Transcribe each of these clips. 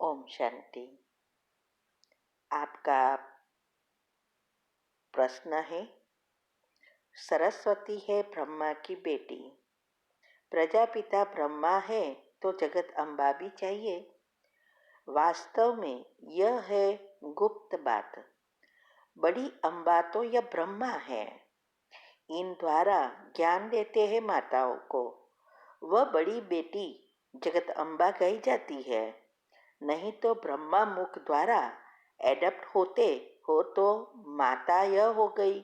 ओम शांति। आपका प्रश्न है, सरस्वती है ब्रह्मा की बेटी, प्रजापिता ब्रह्मा है तो जगत अम्बा भी चाहिए। वास्तव में यह है गुप्त बात। बड़ी अम्बा तो यह ब्रह्मा है। इन द्वारा ज्ञान देते हैं माताओं को। वह बड़ी बेटी जगत अम्बा कही जाती है। नहीं तो ब्रह्मा मुख द्वारा एडप्ट होते हो तो माता यह हो गई।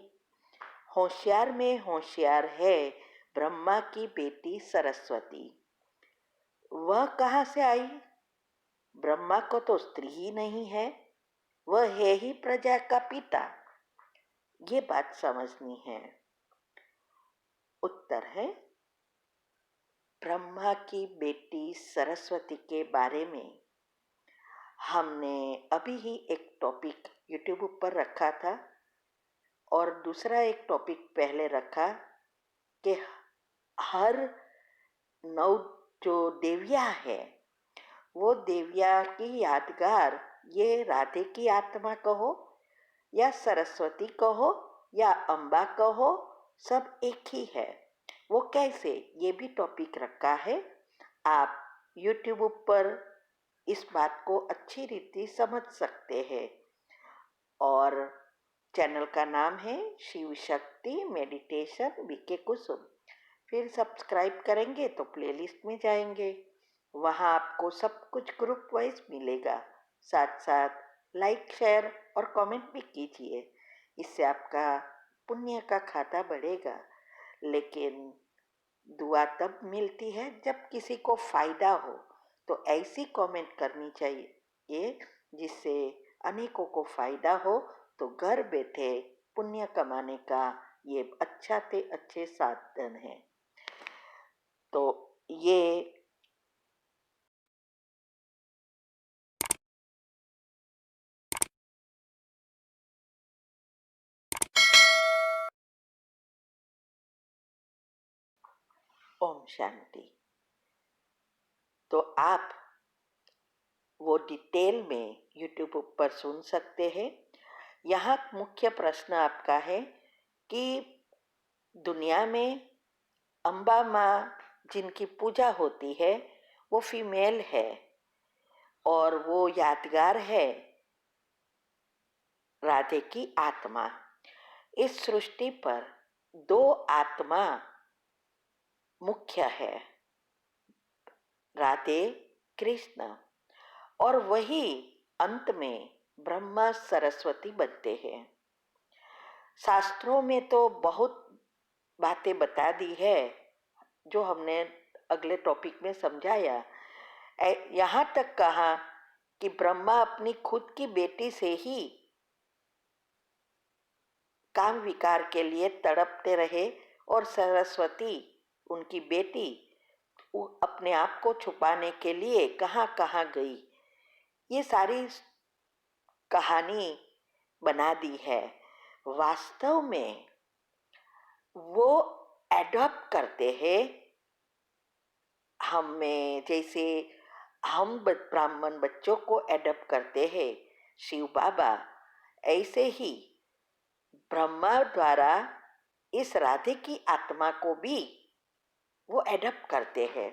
होशियार में होशियार है ब्रह्मा की बेटी सरस्वती। वह कहाँ से आई? ब्रह्मा को तो स्त्री ही नहीं है, वह है ही प्रजा का पिता। ये बात समझनी है। उत्तर है, ब्रह्मा की बेटी सरस्वती के बारे में हमने अभी ही एक टॉपिक यूट्यूब पर रखा था और दूसरा एक टॉपिक पहले रखा कि हर 9 जो देवियाँ है वो देविया की यादगार, ये राधे की आत्मा कहो या सरस्वती कहो या अम्बा कहो, सब एक ही है। वो कैसे, ये भी टॉपिक रखा है। आप यूट्यूब पर इस बात को अच्छी रीति समझ सकते हैं। और चैनल का नाम है शिव शक्ति मेडिटेशन बीके कुसुम। फिर सब्सक्राइब करेंगे तो प्लेलिस्ट में जाएंगे, वहाँ आपको सब कुछ ग्रुप वाइज मिलेगा। साथ साथ लाइक शेयर और कमेंट भी कीजिए, इससे आपका पुण्य का खाता बढ़ेगा। लेकिन दुआ तब मिलती है जब किसी को फ़ायदा हो, तो ऐसी कमेंट करनी चाहिए जिससे अनेकों को फ़ायदा हो। तो घर बैठे पुण्य कमाने का ये अच्छा से अच्छे साधन है। तो ये ओम शांति। तो आप वो डिटेल में यूट्यूब पर सुन सकते हैं। यहाँ मुख्य प्रश्न आपका है कि दुनिया में अम्बा माँ जिनकी पूजा होती है वो फीमेल है और वो यादगार है राधे की आत्मा। इस सृष्टि पर 2 आत्मा मुख्य है, राधे कृष्ण, और वही अंत में ब्रह्मा सरस्वती बनते हैं। शास्त्रों में तो बहुत बातें बता दी है जो हमने अगले टॉपिक में समझाया। यहाँ तक कहा कि ब्रह्मा अपनी खुद की बेटी से ही काम विकार के लिए तड़पते रहे और सरस्वती उनकी बेटी अपने आप को छुपाने के लिए कहाँ कहाँ गई। ये सारी कहानी बना दी है। वास्तव में वो एडॉप्ट करते हैं हमें, जैसे हम ब्राह्मण बच्चों को एडॉप्ट करते हैं शिव बाबा, ऐसे ही ब्रह्मा द्वारा इस राधे की आत्मा को भी वो एडॉप्ट करते हैं।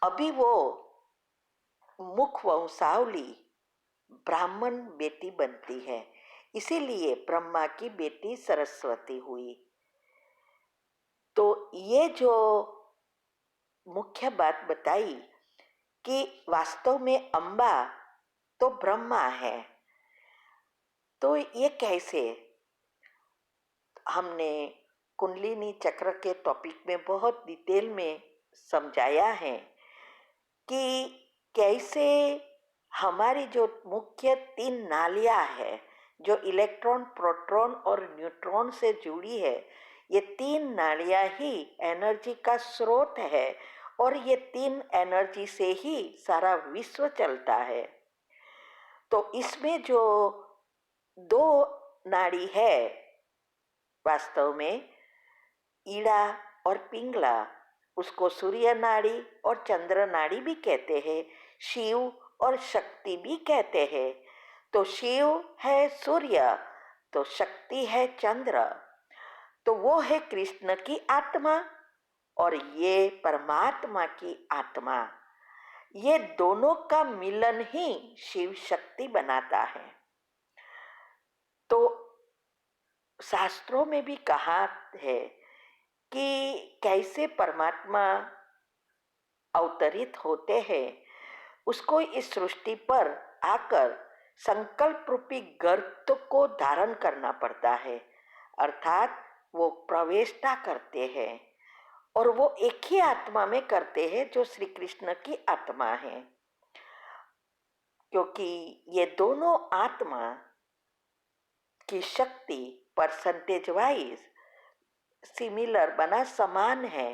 अभी वो मुख वंशावली ब्राह्मण बेटी बनती है, इसीलिए ब्रह्मा की बेटी सरस्वती हुई। तो ये जो मुख्य बात बताई कि वास्तव में अम्बा तो ब्रह्मा है, तो ये कैसे? हमने कुंडलिनी चक्र के टॉपिक में बहुत डिटेल में समझाया है कि कैसे हमारी जो मुख्य 3 नालियाँ है जो इलेक्ट्रॉन, प्रोटॉन और न्यूट्रॉन से जुड़ी है, ये 3 नालियाँ ही एनर्जी का स्रोत है और ये 3 एनर्जी से ही सारा विश्व चलता है। तो इसमें जो 2 नाड़ी है, वास्तव में ईड़ा और पिंगला, उसको सूर्य नाड़ी और चंद्र नाड़ी भी कहते हैं। शिव और शक्ति भी कहते हैं। तो शिव है सूर्य, तो शक्ति है चंद्र, तो वो है कृष्ण की आत्मा और ये परमात्मा की आत्मा। ये दोनों का मिलन ही शिव शक्ति बनाता है। तो शास्त्रों में भी कहा है कि कैसे परमात्मा अवतरित होते हैं, उसको इस सृष्टि पर आकर संकल्प रूपी गर्त को धारण करना पड़ता है, अर्थात वो प्रवेशता करते हैं और वो एक ही आत्मा में करते हैं जो श्री कृष्ण की आत्मा है। क्योंकि ये दोनों आत्मा की शक्ति परसेंटेज वाइज सिमिलर बना समान है,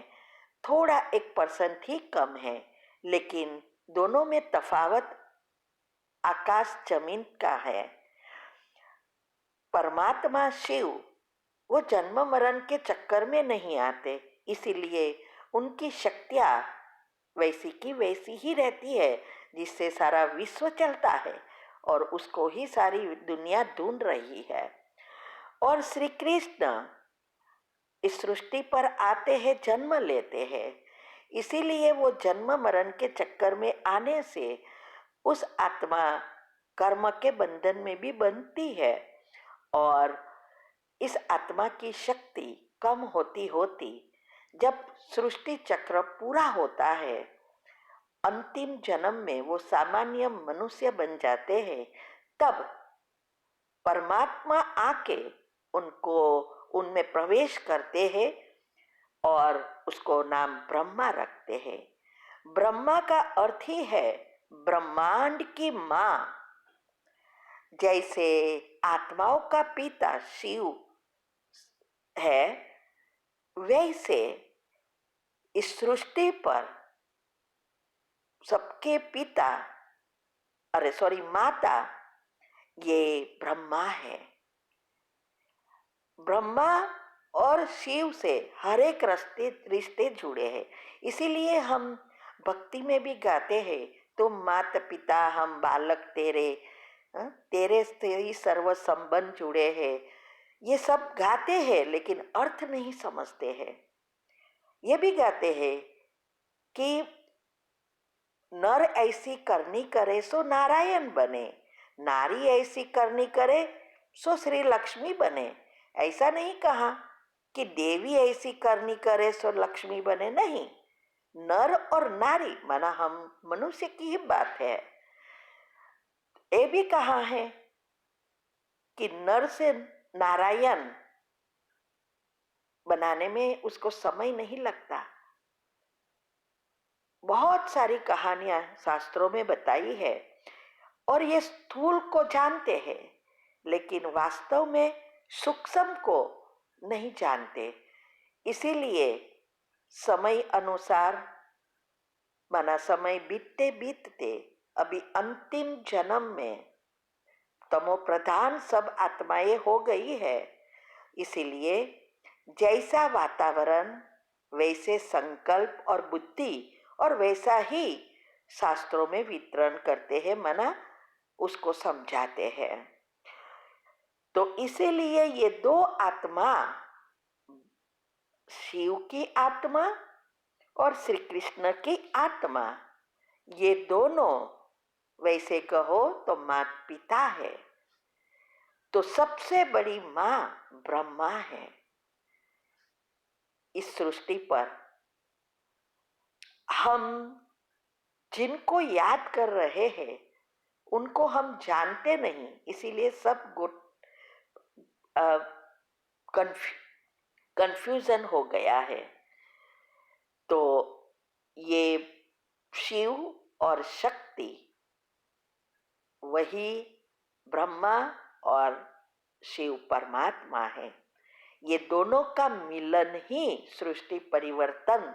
थोड़ा 1% ही कम है, लेकिन दोनों में तफावत आकाश जमीन का है। परमात्मा शिव वो जन्म मरण के चक्कर में नहीं आते, इसीलिए उनकी शक्तियाँ वैसी की वैसी ही रहती है, जिससे सारा विश्व चलता है और उसको ही सारी दुनिया ढूंढ रही है। और श्री कृष्ण इस सृष्टि पर आते हैं, जन्म लेते हैं, इसीलिए वो जन्म मरण के चक्कर में आने से उस आत्मा कर्म के बंधन में भी बनती है और इस आत्मा की शक्ति कम होती होती जब सृष्टि चक्र पूरा होता है, अंतिम जन्म में वो सामान्य मनुष्य बन जाते हैं, तब परमात्मा आके उनको उनमें प्रवेश करते हैं और उसको नाम ब्रह्मा रखते हैं। ब्रह्मा का अर्थ ही है ब्रह्मांड की माँ। जैसे आत्माओं का पिता शिव है, वैसे इस सृष्टि पर सबके पिता माता ये ब्रह्मा है। ब्रह्मा और शिव से हर एक रिश्ते जुड़े हैं, इसीलिए हम भक्ति में भी गाते हैं, तुम माता पिता हम बालक तेरे, तेरे से ही सर्व संबंध जुड़े हैं। ये सब गाते हैं लेकिन अर्थ नहीं समझते हैं। ये भी गाते हैं कि नर ऐसी करनी करे सो नारायण बने, नारी ऐसी करनी करे सो श्री लक्ष्मी बने। ऐसा नहीं कहा कि देवी ऐसी करनी करे सो लक्ष्मी बने, नहीं, नर और नारी माना हम मनुष्य की ही बात है। ये भी कहा है कि नर से नारायण बनाने में उसको समय नहीं लगता। बहुत सारी कहानियां शास्त्रों में बताई है और ये स्थूल को जानते हैं, लेकिन वास्तव में सूक्ष्म को नहीं जानते। इसीलिए समय अनुसार माना समय बीतते बीतते अभी अंतिम जन्म में तमो प्रधान सब आत्माएं हो गई है। इसीलिए जैसा वातावरण वैसे संकल्प और बुद्धि और वैसा ही शास्त्रों में वितरण करते हैं, मना उसको समझाते हैं। तो इसीलिए ये दो आत्मा, शिव की आत्मा और श्री कृष्ण की आत्मा, ये दोनों वैसे कहो तो माता पिता है। तो सबसे बड़ी माँ ब्रह्मा है। इस सृष्टि पर हम जिनको याद कर रहे हैं उनको हम जानते नहीं, इसीलिए सब कंफ्यूजन हो गया है। तो ये शिव और शक्ति वही ब्रह्मा और शिव परमात्मा है। ये दोनों का मिलन ही सृष्टि परिवर्तन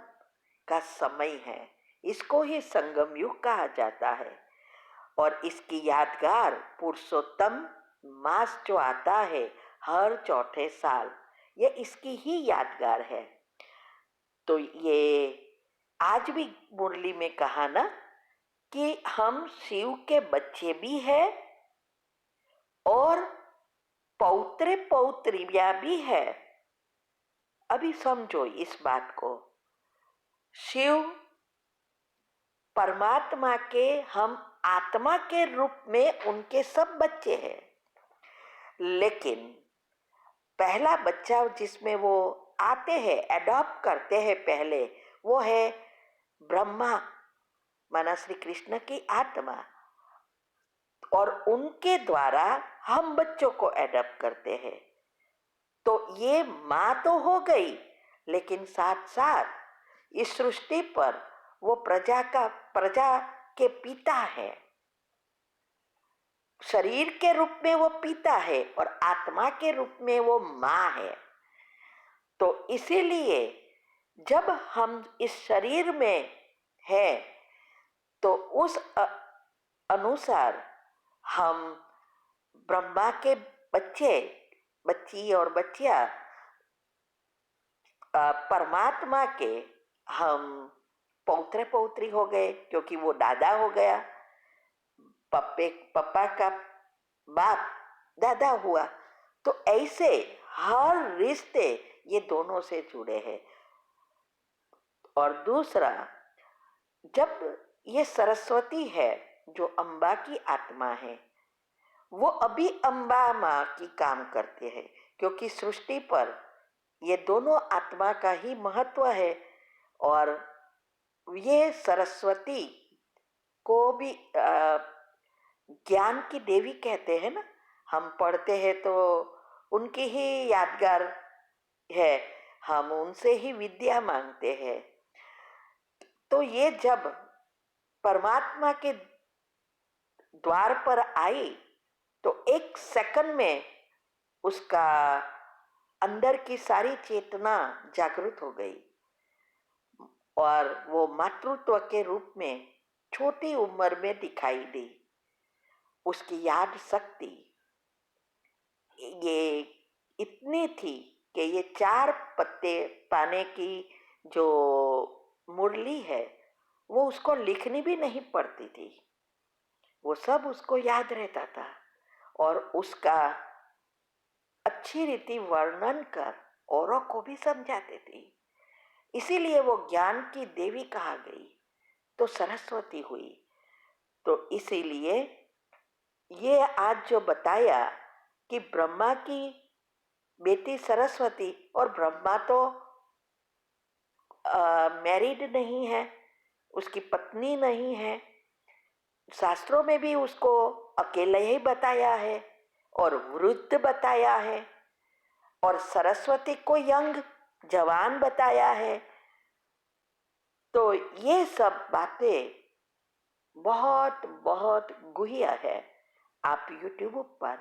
का समय है। इसको ही संगम युग कहा जाता है और इसकी यादगार पुरुषोत्तम मास जो आता है हर चौथे साल, ये इसकी ही यादगार है। तो ये आज भी मुरली में कहा ना कि हम शिव के बच्चे भी हैं और पौत्र पौत्रियां भी है। अभी समझो इस बात को। शिव परमात्मा के हम आत्मा के रूप में उनके सब बच्चे हैं, लेकिन पहला बच्चा जिसमें वो आते हैं, एडॉप्ट करते हैं पहले, वो है ब्रह्मा माना श्री कृष्ण की आत्मा, और उनके द्वारा हम बच्चों को एडॉप्ट करते हैं। तो ये माँ तो हो गई, लेकिन साथ साथ इस सृष्टि पर वो प्रजा के पिता है। शरीर के रूप में वो पिता है और आत्मा के रूप में वो माँ है। तो इसीलिए जब हम इस शरीर में हैं, तो उस अनुसार हम ब्रह्मा के बच्चे, बच्ची और बच्चियां, परमात्मा के हम पौत्र पौत्री हो गए, क्योंकि वो दादा हो गया, पप्पा का बाप दादा हुआ। तो ऐसे हर रिश्ते ये दोनों से जुड़े हैं। और दूसरा, जब ये सरस्वती है जो अम्बा की आत्मा है, वो अभी अम्बा माँ की काम करते हैं, क्योंकि सृष्टि पर ये दोनों आत्मा का ही महत्व है। और ये सरस्वती को भी ज्ञान की देवी कहते हैं ना, हम पढ़ते हैं तो उनकी ही यादगार है, हम उनसे ही विद्या मांगते हैं। तो ये जब परमात्मा के द्वार पर आई, तो एक सेकंड में उसका अंदर की सारी चेतना जागृत हो गई और वो मातृत्व के रूप में छोटी उम्र में दिखाई दी। उसकी याद शक्ति ये इतनी थी कि ये 4 पत्ते पाने की जो मुरली है, वो उसको लिखनी भी नहीं पड़ती थी, वो सब उसको याद रहता था और उसका अच्छी रीति वर्णन कर औरों को भी समझाते थे। इसीलिए वो ज्ञान की देवी कहा गई, तो सरस्वती हुई। तो इसीलिए ये आज जो बताया कि ब्रह्मा की बेटी सरस्वती, और ब्रह्मा तो मैरिड नहीं है, उसकी पत्नी नहीं है, शास्त्रों में भी उसको अकेले ही बताया है और वृद्ध बताया है, और सरस्वती को यंग जवान बताया है। तो ये सब बातें बहुत बहुत गुह्य है। आप यूट्यूब पर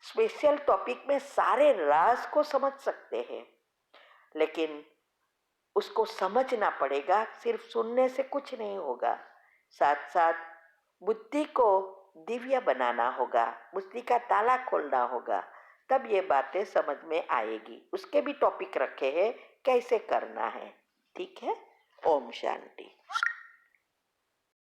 स्पेशल टॉपिक में सारे राज को समझ सकते हैं, लेकिन उसको समझना पड़ेगा, सिर्फ सुनने से कुछ नहीं होगा। साथ साथ बुद्धि को दिव्य बनाना होगा, बुद्धि का ताला खोलना होगा, तब ये बातें समझ में आएगी। उसके भी टॉपिक रखे हैं, कैसे करना है। ठीक है। ओम शांति।